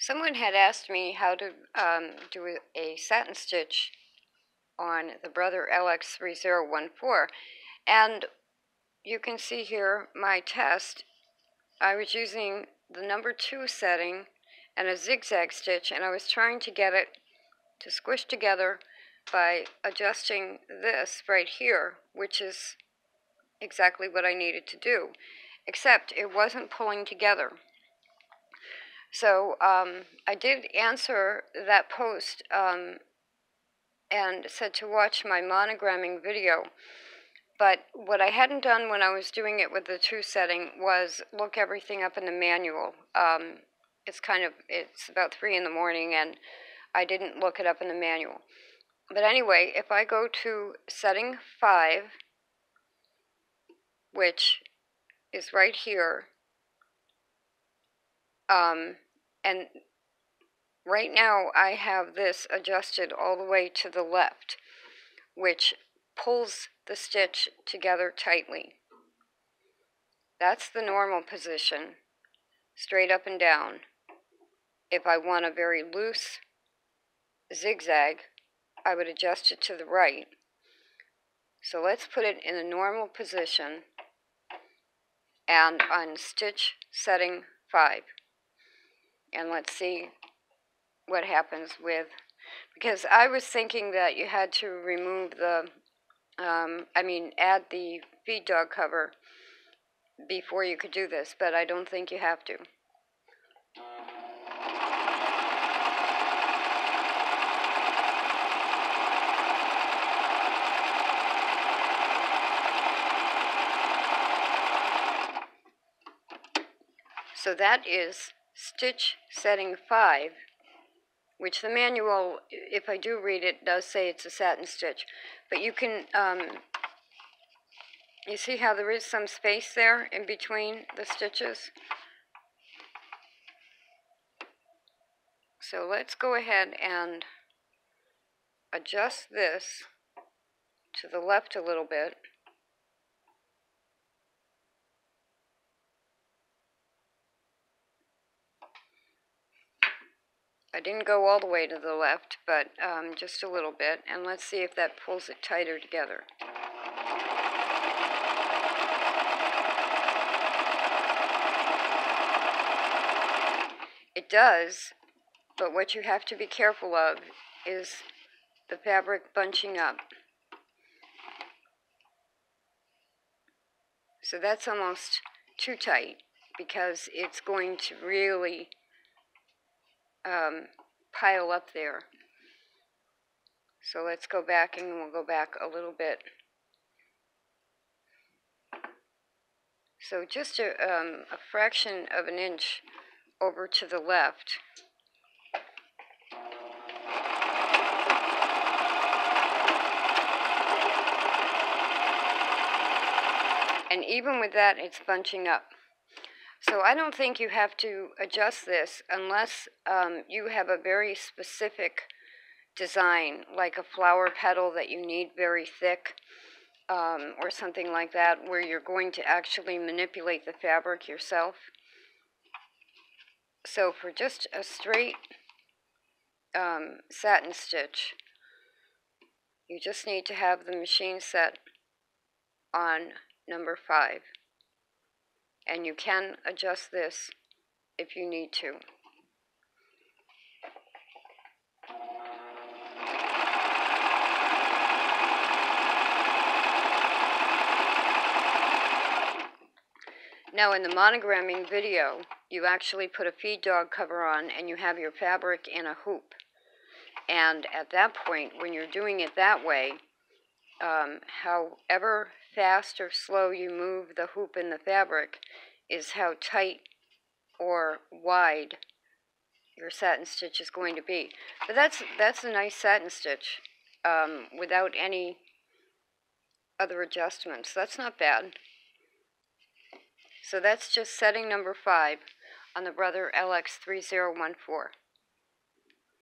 Someone had asked me how to do a satin stitch on the Brother LX3014, and you can see here my test. I was using the number 2 setting and a zigzag stitch, and I was trying to get it to squish together by adjusting this right here, which is exactly what I needed to do, except it wasn't pulling together. So I did answer that post and said to watch my monogramming video, but what I hadn't done when I was doing it with the 2 setting was look everything up in the manual. It's about 3 in the morning and I didn't look it up in the manual. But anyway, if I go to setting 5, which is right here, and right now I have this adjusted all the way to the left, which pulls the stitch together tightly. That's the normal position, straight up and down. If I want a very loose zigzag, I would adjust it to the right. So let's put it in a normal position and on stitch setting 5. And let's see what happens with, because I was thinking that you had to remove the, add the feed dog cover before you could do this, but I don't think you have to. So that is stitch setting 5, which the manual, if I do read it, does say it's a satin stitch. But you can, you see how there is some space there in between the stitches? So let's go ahead and adjust this to the left a little bit. I didn't go all the way to the left, but just a little bit, and let's see if that pulls it tighter together. It does, but what you have to be careful of is the fabric bunching up. So that's almost too tight, because it's going to really pile up there. So let's go back, and we'll go back a little bit. So just a fraction of an inch over to the left. And even with that, it's bunching up. So I don't think you have to adjust this unless you have a very specific design, like a flower petal that you need very thick, or something like that, where you're going to actually manipulate the fabric yourself. So for just a straight satin stitch, you just need to have the machine set on number 5. And you can adjust this if you need to. Now in the monogramming video, you actually put a feed dog cover on and you have your fabric in a hoop. And at that point, when you're doing it that way, however fast or slow you move the hoop in the fabric is how tight or wide your satin stitch is going to be. But that's a nice satin stitch without any other adjustments. That's not bad. So that's just setting number 5 on the Brother LX3014.